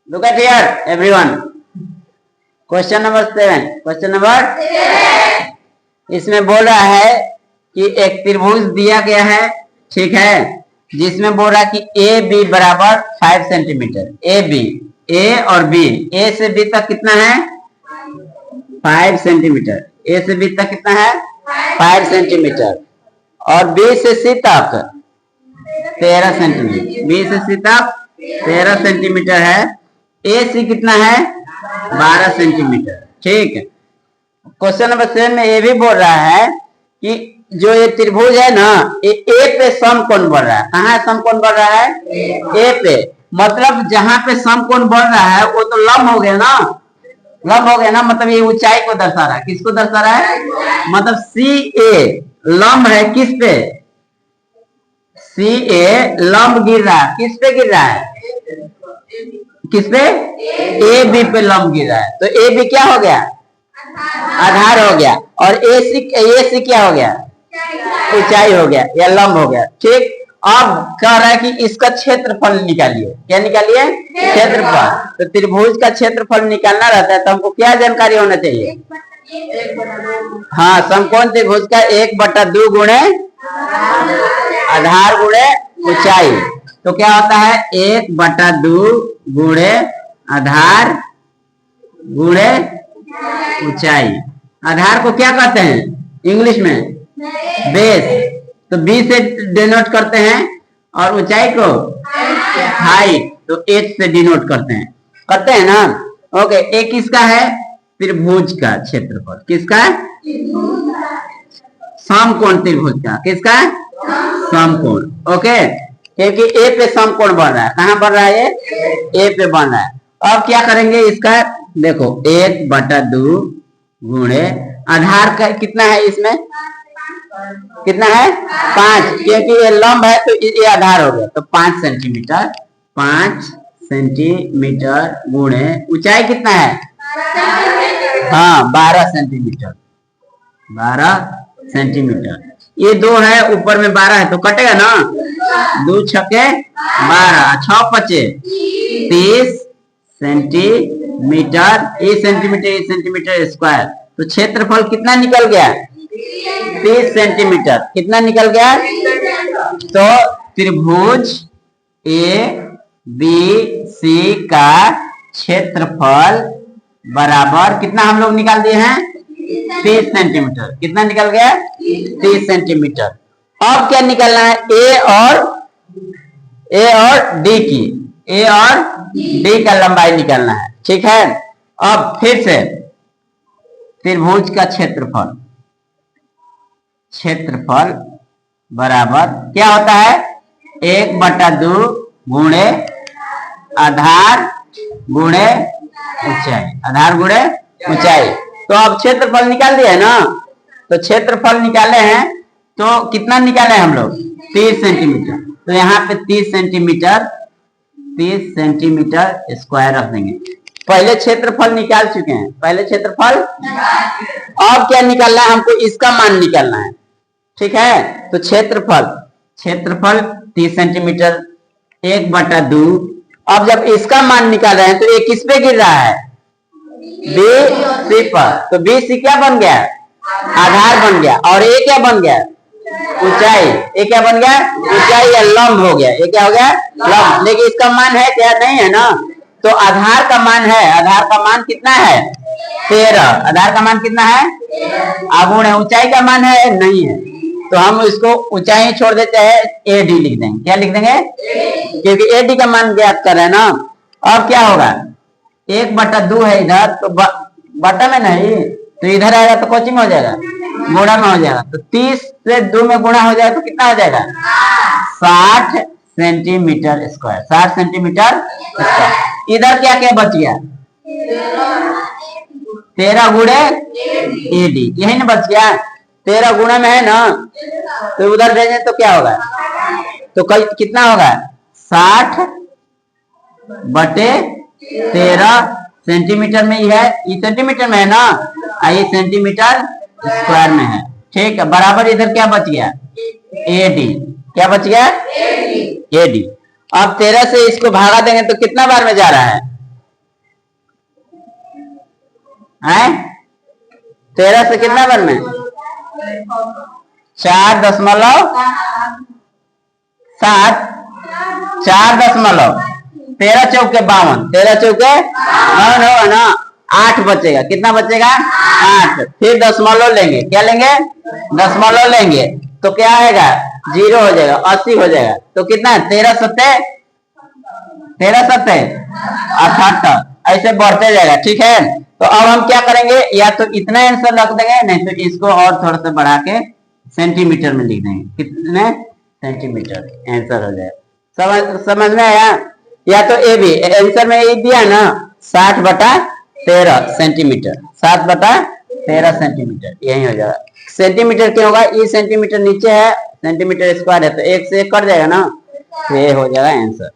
Look at here, everyone. Question number 7. Question number 7. इसमें बोल रहा है कि एक त्रिभुज दिया गया है, ठीक है, जिसमें बोल रहा है कि ए बी बराबर 5 सेंटीमीटर। ए बी, ए और बी, ए से बी तक कितना है 5 सेंटीमीटर। ए से बी तक कितना है 5 सेंटीमीटर और बी से सी तक 13 सेंटीमीटर। बी से सी तक 13 सेंटीमीटर है। ए सी कितना है 12 सेंटीमीटर। ठीक है। क्वेश्चन नंबर 7 में ये भी बोल रहा है कि जो ये त्रिभुज है ना, ये ए पे समकोण बढ़ रहा है। कहाँ समकोण बढ़ रहा है? ए पे। मतलब जहां पे समकोण बढ़ रहा है वो तो लंब हो गया ना, लंब हो गया ना, मतलब ये ऊंचाई को दर्शा रहा है। किसको दर्शा रहा है? मतलब सी ए लंब है किस पे? सी ए लंब गिर रहा है। किस पे गिर रहा है? किस पे? ए बी पे लंब गिर रहा है। तो ए बी क्या हो गया? आधार हो गया। और ए सी क्या हो गया? ऊंचाई हो गया या लंब हो गया। ठीक। अब कह रहा है कि इसका क्षेत्रफल निकालिए। क्या निकालिए? क्षेत्रफल। तो त्रिभुज का क्षेत्रफल निकालना रहता है तो हमको क्या जानकारी होना चाहिए? हाँ, समकोण त्रिभुज का 1/2 गुणे आधार गुणे ऊंचाई। तो क्या होता है? 1/2 गुणे आधार गुणे ऊंचाई। आधार को क्या कहते हैं इंग्लिश में? बेस। तो बी से डिनोट करते हैं और ऊंचाई को हाइट, तो एच से डिनोट करते हैं ना। ओके। एक किसका है? त्रिभुज का क्षेत्रफल। किसका? समकोण त्रिभुज का। किसका? समकोण। ओके। क्योंकि ए पे समकोण बन रहा है। कहाँ बन रहा है? ए पे बन रहा है। अब क्या करेंगे इसका? देखो 1/2 गुणे आधार का कितना है इसमें? कितना है? 5। क्योंकि ये लंब है तो ये आधार हो गया। तो 5 सेंटीमीटर। 5 सेंटीमीटर गुणे ऊंचाई कितना है? हाँ, 12 सेंटीमीटर। 12 सेंटीमीटर। ये 2 है, ऊपर में 12 है तो कटेगा ना। 2 छके 12, 6 पचे 30 सेंटीमीटर। ये सेंटीमीटर स्क्वायर। तो क्षेत्रफल कितना निकल गया? 30 सेंटीमीटर। कितना निकल गया? तो त्रिभुज ए बी सी का क्षेत्रफल बराबर कितना हम लोग निकाल दिए हैं? 30 सेंटीमीटर। कितना निकल गया? 30 सेंटीमीटर। अब क्या निकालना है? ए और डी की, ए और डी का लंबाई निकालना है। ठीक है। अब फिर से त्रिभुज का क्षेत्रफल बराबर क्या होता है? 1/2 गुणे आधार गुणे ऊंचाई। आधार गुणे ऊंचाई। तो अब क्षेत्रफल निकाल दिया है ना। तो क्षेत्रफल निकाले हैं तो कितना निकाले हम लोग? 30 सेंटीमीटर। तो यहाँ पे 30 सेंटीमीटर स्क्वायर रख देंगे। पहले क्षेत्रफल निकाल चुके हैं। पहले क्षेत्रफल। अब क्या निकालना है हमको? इसका मान निकालना है। ठीक है। तो क्षेत्रफल 30 सेंटीमीटर 1/2। अब जब इसका मान निकाल रहे हैं तो ये किस पे गिर रहा है? बी सी पर। तो बी सी क्या बन गया? आधार बन गया। और ये क्या बन गया? ऊंचाई। ये क्या बन गया? ऊंचाई या लंब हो गया। ये क्या हो गया? लंब। लेकिन इसका मान है क्या? नहीं है ना। तो आधार का मान है। आधार का मान कितना है? 13। आधार का मान कितना है? आगुण है। ऊंचाई का मान है? नहीं है। तो हम इसको ऊंचाई छोड़ देते हैं, ए डी लिख देंगे। क्या लिख देंगे? क्योंकि ए डी का मान ज्ञात कर रहे हैं ना। अब क्या होगा? 1/2 है इधर, तो बटा में नहीं, तो इधर आएगा तो कोचिंग हो जाएगा, गुणा में हो जाएगा। तो 30 से 2 में गुणा हो जाएगा तो कितना हो जाएगा? 60 सेंटीमीटर स्क्वायर। 60 centimetre square. इधर क्या क्या बच गया? 13 गुणे ए डी। यही ना बच गया। 13 गुणे में है ना, तो उधर भेजें तो क्या होगा? तो कल कितना होगा? 60/13 सेंटीमीटर में ही है। ये सेंटीमीटर में है ना, ये सेंटीमीटर स्क्वायर में है। ठीक है। बराबर इधर क्या बच गया? A D. क्या बच गया? A D. अब 13 से इसको भागा देंगे तो कितना बार में जा रहा है? है 13 से कितना बन में 4.7 4.13 चौके 52 13 चौके 52 होगा ना 8 बचेगा कितना बचेगा 8 फिर दशमलव लेंगे क्या लेंगे दशमलव लेंगे तो क्या आएगा 0 हो जाएगा 80 हो जाएगा तो कितना 13 सत्ते 78 ऐसे बढ़ते जाएगा ठीक है। तो अब हम क्या करेंगे या तो इतना आंसर रख देंगे नहीं तो इसको और थोड़ा सा बढ़ा के सेंटीमीटर में लिख देंगे कितने सेंटीमीटर आंसर हो जाएगा। समझ में आया। या तो ए भी आंसर में ये दिया ना 60/13 सेंटीमीटर 60/13 सेंटीमीटर यही हो जाएगा। सेंटीमीटर क्या होगा ये सेंटीमीटर नीचे है सेंटीमीटर स्क्वायर है तो 1 से 1 कट जाएगा ना तो ये हो जाएगा आंसर।